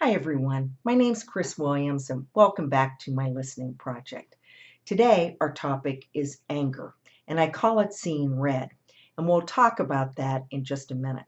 Hi, everyone. My name's Chris Williams, and welcome back to my listening project. Today, our topic is anger, and I call it Seeing Red, and we'll talk about that in just a minute.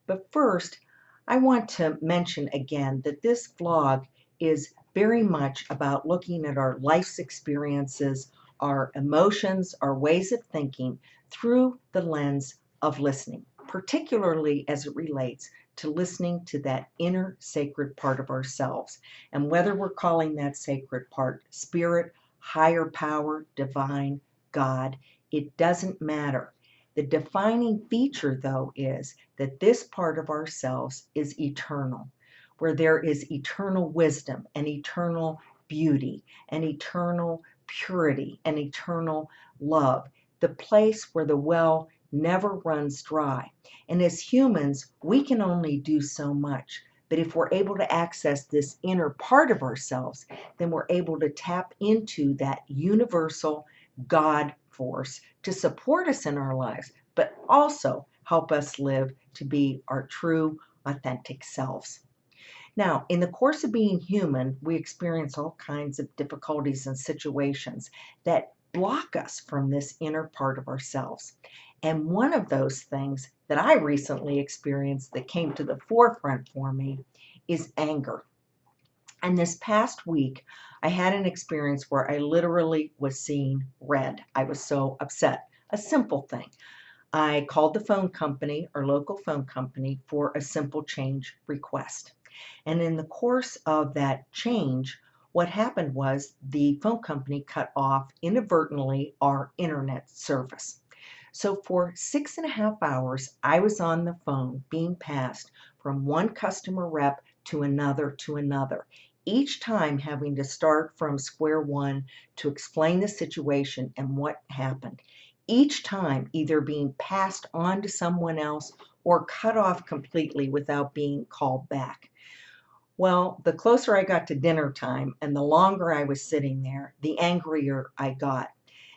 But first, I want to mention again that this vlog is very much about looking at our life's experiences, our emotions, our ways of thinking through the lens of listening, particularly as it relates to listening to that inner sacred part of ourselves. And whether we're calling that sacred part spirit, higher power, divine, God, it doesn't matter. The defining feature, though, is that this part of ourselves is eternal, where there is eternal wisdom and eternal beauty and eternal purity and eternal love, the place where the well never runs dry. And as humans, we can only do so much. But if we're able to access this inner part of ourselves, then we're able to tap into that universal God force to support us in our lives, but also help us live to be our true, authentic selves. Now, in the course of being human, we experience all kinds of difficulties and situations that block us from this inner part of ourselves. And one of those things that I recently experienced that came to the forefront for me is anger. And this past week, I had an experience where I literally was seeing red. I was so upset. A simple thing. I called the phone company, our local phone company, for a simple change request. And in the course of that change, what happened was the phone company cut off inadvertently our internet service. So for 6.5 hours, I was on the phone being passed from one customer rep to another, each time having to start from square one to explain the situation and what happened. Each time either being passed on to someone else or cut off completely without being called back. Well, the closer I got to dinner time and the longer I was sitting there, the angrier I got.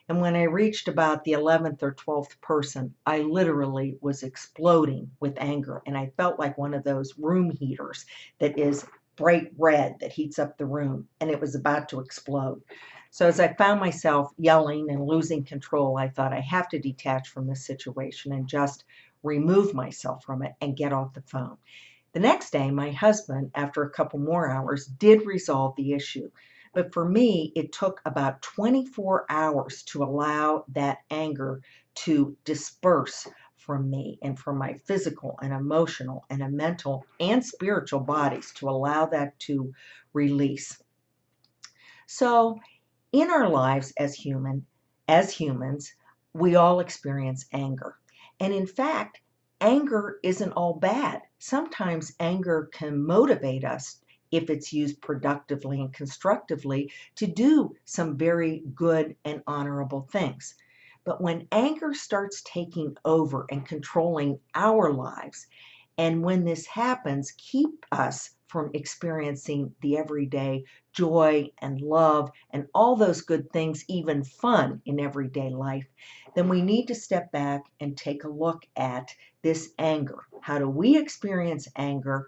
And when I reached about the 11th or 12th person, I literally was exploding with anger. And I felt like one of those room heaters that is bright red that heats up the room, and it was about to explode. So as I found myself yelling and losing control, I thought I have to detach from this situation and just remove myself from it and get off the phone. The next day, my husband, after a couple more hours, did resolve the issue. But for me, it took about 24 hours to allow that anger to disperse from me and from my physical and emotional and a mental and spiritual bodies to allow that to release. So, in our lives as humans, we all experience anger. And in fact, anger isn't all bad. Sometimes anger can motivate us if it's used productively and constructively to do some very good and honorable things. But when anger starts taking over and controlling our lives, and when this happens, keep us from experiencing the everyday joy and love and all those good things, even fun in everyday life, then we need to step back and take a look at this anger. How do we experience anger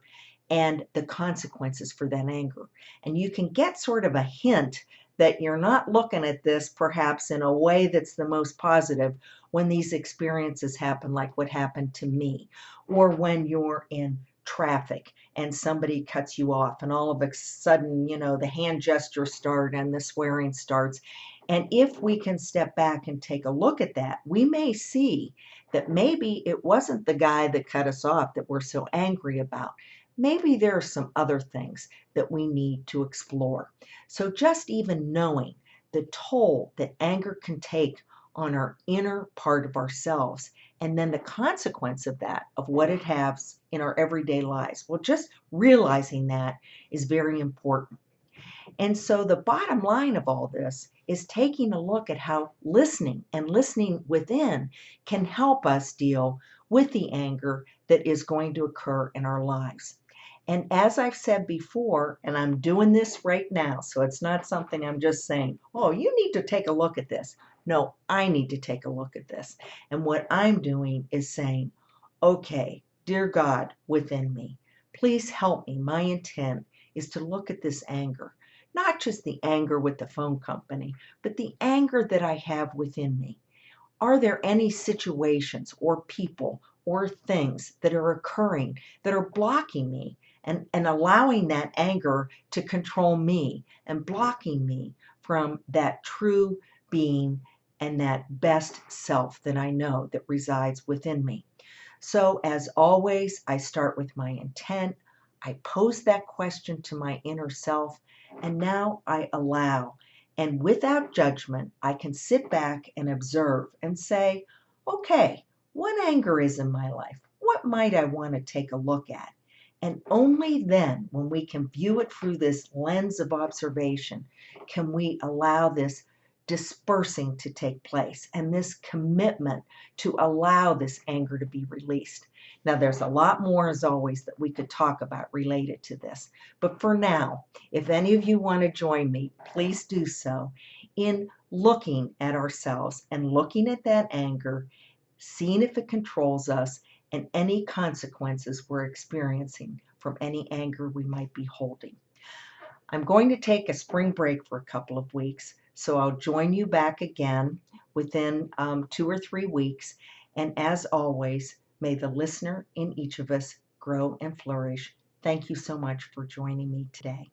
and the consequences for that anger? And you can get sort of a hint that you're not looking at this perhaps in a way that's the most positive when these experiences happen, like what happened to me, or when you're in traffic and somebody cuts you off and all of a sudden, the hand gestures start and the swearing starts. And if we can step back and take a look at that, we may see that maybe it wasn't the guy that cut us off that we're so angry about. Maybe there are some other things that we need to explore. So just even knowing the toll that anger can take on our inner part of ourselves, and then the consequence of that, of what it has in our everyday lives. Well, just realizing that is very important. And so the bottom line of all this is taking a look at how listening and listening within can help us deal with the anger that is going to occur in our lives. And as I've said before, and I'm doing this right now, so it's not something I'm just saying, oh, you need to take a look at this. No, I need to take a look at this. And what I'm doing is saying, okay, dear God within me, please help me. My intent is to look at this anger, not just the anger with the phone company, but the anger that I have within me. Are there any situations or people or things that are occurring that are blocking me and allowing that anger to control me and blocking me from that true being and that best self that I know that resides within me? So, as always, I start with my intent. I pose that question to my inner self, and now I allow. And without judgment, I can sit back and observe and say, okay, what anger is in my life? What might I want to take a look at? And only then, when we can view it through this lens of observation, can we allow this dispersing to take place and this commitment to allow this anger to be released. Now, there's a lot more, as always, that we could talk about related to this. But for now, if any of you want to join me, please do so in looking at ourselves and looking at that anger, seeing if it controls us, and any consequences we're experiencing from any anger we might be holding. I'm going to take a spring break for a couple of weeks, so I'll join you back again within 2 or 3 weeks. And as always, may the listener in each of us grow and flourish. Thank you so much for joining me today.